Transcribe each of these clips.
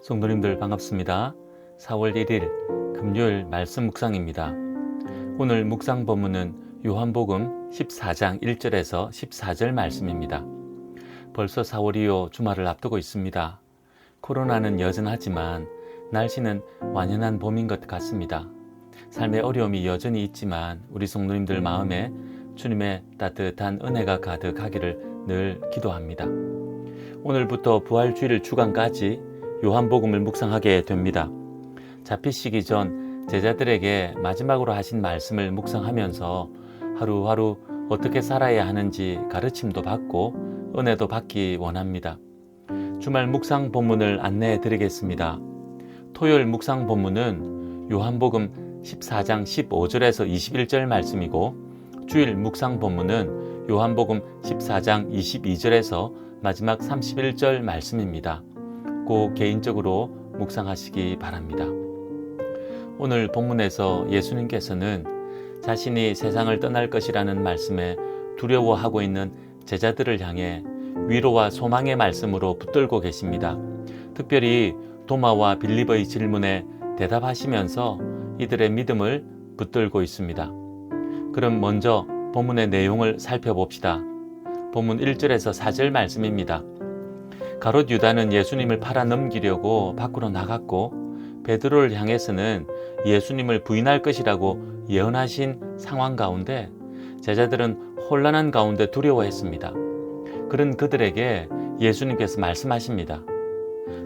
성도님들 반갑습니다. 4월 1일 금요일 말씀 묵상입니다. 오늘 묵상 본문은 요한복음 14장 1절에서 14절 말씀입니다. 벌써 4월이요 주말을 앞두고 있습니다. 코로나는 여전하지만 날씨는 완연한 봄인 것 같습니다. 삶의 어려움이 여전히 있지만 우리 성도님들 마음에 주님의 따뜻한 은혜가 가득하기를 늘 기도합니다. 오늘부터 부활주일 주간까지 요한복음을 묵상하게 됩니다. 잡히시기 전 제자들에게 마지막으로 하신 말씀을 묵상하면서 하루하루 어떻게 살아야 하는지 가르침도 받고 은혜도 받기 원합니다. 주말 묵상 본문을 안내해 드리겠습니다. 토요일 묵상 본문은 요한복음 14장 15절에서 21절 말씀이고, 주일 묵상 본문은 요한복음 14장 22절에서 마지막 31절 말씀입니다. 꼭 개인적으로 묵상하시기 바랍니다. 오늘 본문에서 예수님께서는 자신이 세상을 떠날 것이라는 말씀에 두려워하고 있는 제자들을 향해 위로와 소망의 말씀으로 붙들고 계십니다. 특별히 도마와 빌립의 질문에 대답하시면서 이들의 믿음을 붙들고 있습니다. 그럼 먼저 본문의 내용을 살펴봅시다. 본문 1절에서 4절 말씀입니다. 가롯 유다는 예수님을 팔아 넘기려고 밖으로 나갔고, 베드로를 향해서는 예수님을 부인할 것이라고 예언하신 상황 가운데 제자들은 혼란한 가운데 두려워했습니다. 그런 그들에게 예수님께서 말씀하십니다.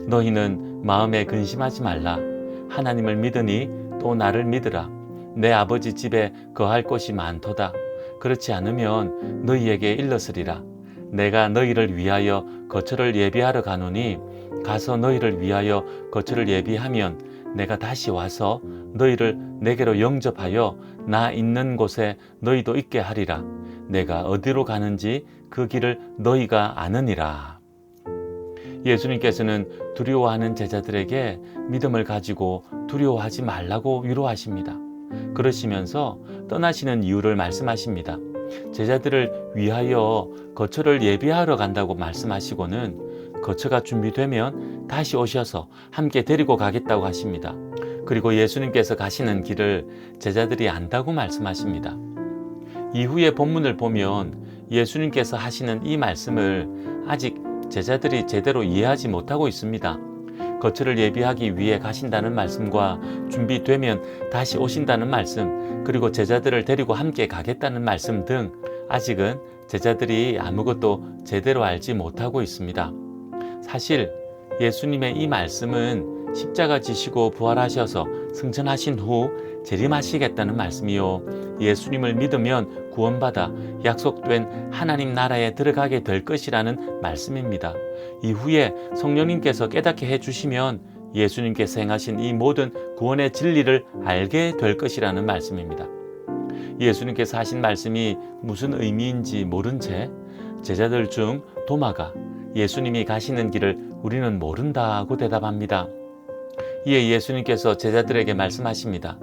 너희는 마음에 근심하지 말라. 하나님을 믿으니 또 나를 믿으라. 내 아버지 집에 거할 곳이 많도다. 그렇지 않으면 너희에게 일렀으리라. 내가 너희를 위하여 거처를 예비하러 가노니 가서 너희를 위하여 거처를 예비하면 내가 다시 와서 너희를 내게로 영접하여 나 있는 곳에 너희도 있게 하리라. 내가 어디로 가는지 그 길을 너희가 아느니라. 예수님께서는 두려워하는 제자들에게 믿음을 가지고 두려워하지 말라고 위로하십니다. 그러시면서 떠나시는 이유를 말씀하십니다. 제자들을 위하여 거처를 예비하러 간다고 말씀하시고는 거처가 준비되면 다시 오셔서 함께 데리고 가겠다고 하십니다. 그리고 예수님께서 가시는 길을 제자들이 안다고 말씀하십니다. 이후의 본문을 보면 예수님께서 하시는 이 말씀을 아직 제자들이 제대로 이해하지 못하고 있습니다. 거처를 예비하기 위해 가신다는 말씀과 준비되면 다시 오신다는 말씀, 그리고 제자들을 데리고 함께 가겠다는 말씀 등 아직은 제자들이 아무것도 제대로 알지 못하고 있습니다. 사실 예수님의 이 말씀은 십자가 지시고 부활하셔서 승천하신 후 재림하시겠다는 말씀이요, 예수님을 믿으면 구원받아 약속된 하나님 나라에 들어가게 될 것이라는 말씀입니다. 이후에 성령님께서 깨닫게 해주시면 예수님께서 행하신 이 모든 구원의 진리를 알게 될 것이라는 말씀입니다. 예수님께서 하신 말씀이 무슨 의미인지 모른 채 제자들 중 도마가 예수님이 가시는 길을 우리는 모른다고 대답합니다. 이에 예수님께서 제자들에게 말씀하십니다.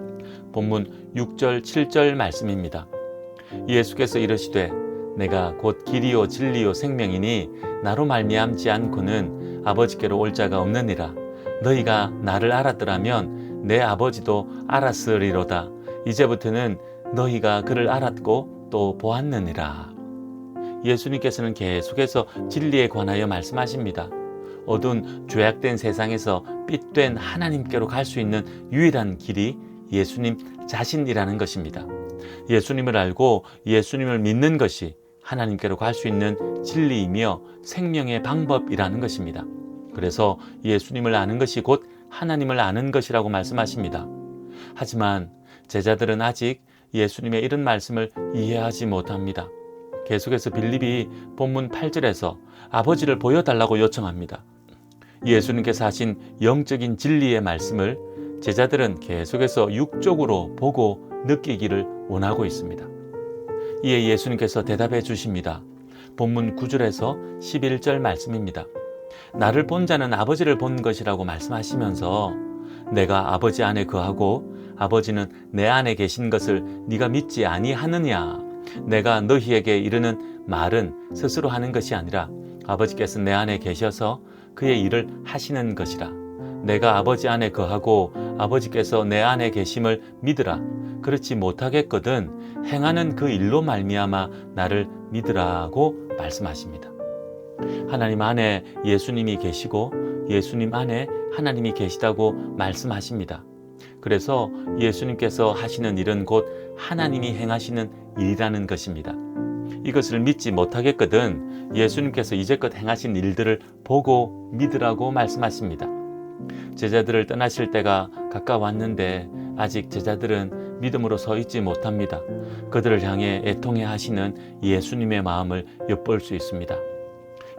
본문 6절 7절 말씀입니다. 예수께서 이르시되 내가 곧 길이요 진리요 생명이니 나로 말미암지 않고는 아버지께로 올 자가 없느니라. 너희가 나를 알았더라면 내 아버지도 알았으리로다. 이제부터는 너희가 그를 알았고 또 보았느니라. 예수님께서는 계속해서 진리에 관하여 말씀하십니다. 어두운 죄악된 세상에서 빛된 하나님께로 갈 수 있는 유일한 길이 예수님 자신이라는 것입니다. 예수님을 알고 예수님을 믿는 것이 하나님께로 갈 수 있는 진리이며 생명의 방법이라는 것입니다. 그래서 예수님을 아는 것이 곧 하나님을 아는 것이라고 말씀하십니다. 하지만 제자들은 아직 예수님의 이런 말씀을 이해하지 못합니다. 계속해서 빌립이 본문 8절에서 아버지를 보여달라고 요청합니다. 예수님께서 하신 영적인 진리의 말씀을 제자들은 계속해서 육적으로 보고 느끼기를 원하고 있습니다. 이에 예수님께서 대답해 주십니다. 본문 9절에서 11절 말씀입니다. 나를 본 자는 아버지를 본 것이라고 말씀하시면서 내가 아버지 안에 거하고 아버지는 내 안에 계신 것을 네가 믿지 아니하느냐. 내가 너희에게 이르는 말은 스스로 하는 것이 아니라 아버지께서 내 안에 계셔서 그의 일을 하시는 것이라. 내가 아버지 안에 거하고 아버지께서 내 안에 계심을 믿으라. 그렇지 못하겠거든 행하는 그 일로 말미암아 나를 믿으라고 말씀하십니다. 하나님 안에 예수님이 계시고 예수님 안에 하나님이 계시다고 말씀하십니다. 그래서 예수님께서 하시는 일은 곧 하나님이 행하시는 일이라는 것입니다. 이것을 믿지 못하겠거든 예수님께서 이제껏 행하신 일들을 보고 믿으라고 말씀하십니다. 제자들을 떠나실 때가 가까웠는데 아직 제자들은 믿음으로 서 있지 못합니다. 그들을 향해 애통해 하시는 예수님의 마음을 엿볼 수 있습니다.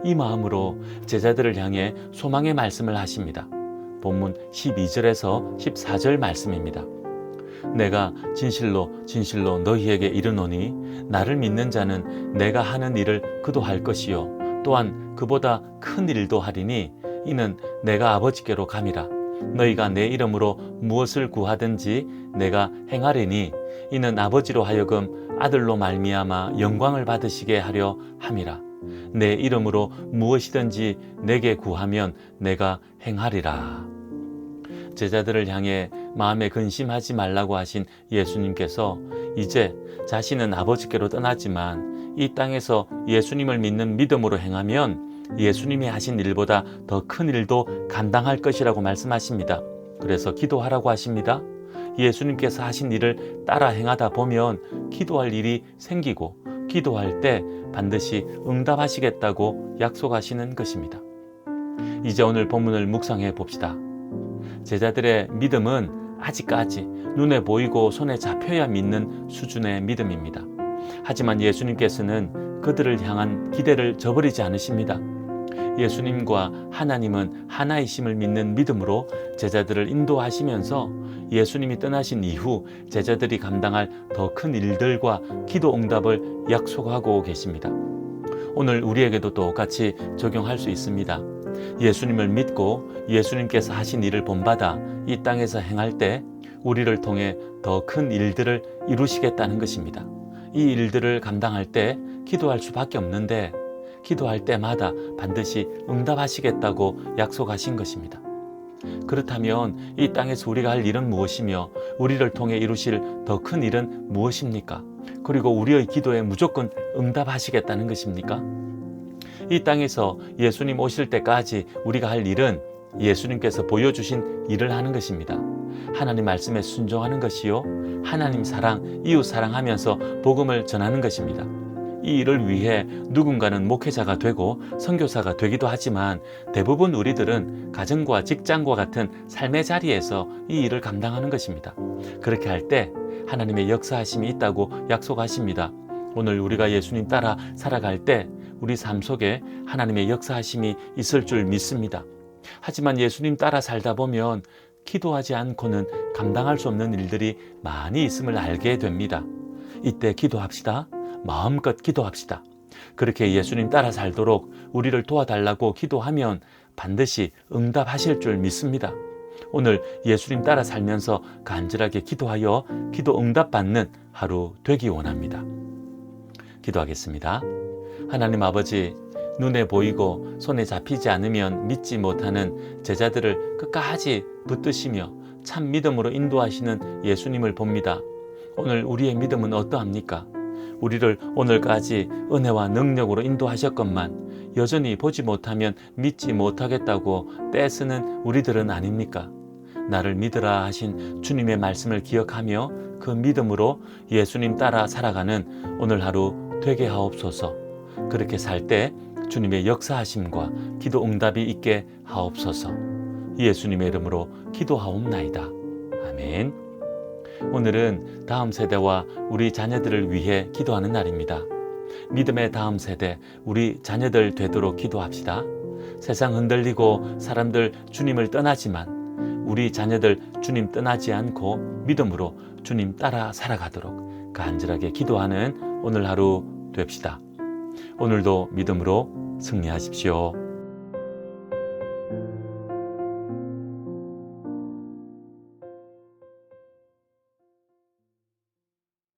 이 마음으로 제자들을 향해 소망의 말씀을 하십니다. 본문 12절에서 14절 말씀입니다. 내가 진실로 진실로 너희에게 이르노니 나를 믿는 자는 내가 하는 일을 그도 할 것이요 또한 그보다 큰 일도 하리니 이는 내가 아버지께로 감이라. 너희가 내 이름으로 무엇을 구하든지 내가 행하리니 이는 아버지로 하여금 아들로 말미암아 영광을 받으시게 하려 함이라. 내 이름으로 무엇이든지 내게 구하면 내가 행하리라. 제자들을 향해 마음에 근심하지 말라고 하신 예수님께서 이제 자신은 아버지께로 떠나지만 이 땅에서 예수님을 믿는 믿음으로 행하면 예수님이 하신 일보다 더 큰 일도 감당할 것이라고 말씀하십니다. 그래서 기도하라고 하십니다. 예수님께서 하신 일을 따라 행하다 보면 기도할 일이 생기고 기도할 때 반드시 응답하시겠다고 약속하시는 것입니다. 이제 오늘 본문을 묵상해 봅시다. 제자들의 믿음은 아직까지 눈에 보이고 손에 잡혀야 믿는 수준의 믿음입니다. 하지만 예수님께서는 그들을 향한 기대를 저버리지 않으십니다. 예수님과 하나님은 하나이심을 믿는 믿음으로 제자들을 인도하시면서 예수님이 떠나신 이후 제자들이 감당할 더 큰 일들과 기도 응답을 약속하고 계십니다. 오늘 우리에게도 똑같이 적용할 수 있습니다. 예수님을 믿고 예수님께서 하신 일을 본받아 이 땅에서 행할 때 우리를 통해 더 큰 일들을 이루시겠다는 것입니다. 이 일들을 감당할 때 기도할 수밖에 없는데 기도할 때마다 반드시 응답하시겠다고 약속하신 것입니다. 그렇다면 이 땅에서 우리가 할 일은 무엇이며 우리를 통해 이루실 더 큰 일은 무엇입니까? 그리고 우리의 기도에 무조건 응답하시겠다는 것입니까? 이 땅에서 예수님 오실 때까지 우리가 할 일은 예수님께서 보여주신 일을 하는 것입니다. 하나님 말씀에 순종하는 것이요 하나님 사랑, 이웃 사랑하면서 복음을 전하는 것입니다. 이 일을 위해 누군가는 목회자가 되고 선교사가 되기도 하지만 대부분 우리들은 가정과 직장과 같은 삶의 자리에서 이 일을 감당하는 것입니다. 그렇게 할 때 하나님의 역사하심이 있다고 약속하십니다. 오늘 우리가 예수님 따라 살아갈 때 우리 삶 속에 하나님의 역사하심이 있을 줄 믿습니다. 하지만 예수님 따라 살다 보면 기도하지 않고는 감당할 수 없는 일들이 많이 있음을 알게 됩니다. 이때 기도합시다. 마음껏 기도합시다. 그렇게 예수님 따라 살도록 우리를 도와달라고 기도하면 반드시 응답하실 줄 믿습니다. 오늘 예수님 따라 살면서 간절하게 기도하여 기도 응답받는 하루 되기 원합니다. 기도하겠습니다. 하나님 아버지, 눈에 보이고 손에 잡히지 않으면 믿지 못하는 제자들을 끝까지 붙드시며 참 믿음으로 인도하시는 예수님을 봅니다. 오늘 우리의 믿음은 어떠합니까? 우리를 오늘까지 은혜와 능력으로 인도하셨건만 여전히 보지 못하면 믿지 못하겠다고 떼쓰는 우리들은 아닙니까? 나를 믿으라 하신 주님의 말씀을 기억하며 그 믿음으로 예수님 따라 살아가는 오늘 하루 되게 하옵소서. 그렇게 살 때 주님의 역사하심과 기도 응답이 있게 하옵소서. 예수님의 이름으로 기도하옵나이다. 아멘. 오늘은 다음 세대와 우리 자녀들을 위해 기도하는 날입니다. 믿음의 다음 세대, 우리 자녀들 되도록 기도합시다. 세상 흔들리고 사람들 주님을 떠나지만 우리 자녀들 주님 떠나지 않고 믿음으로 주님 따라 살아가도록 간절하게 기도하는 오늘 하루 됩시다. 오늘도 믿음으로 승리하십시오.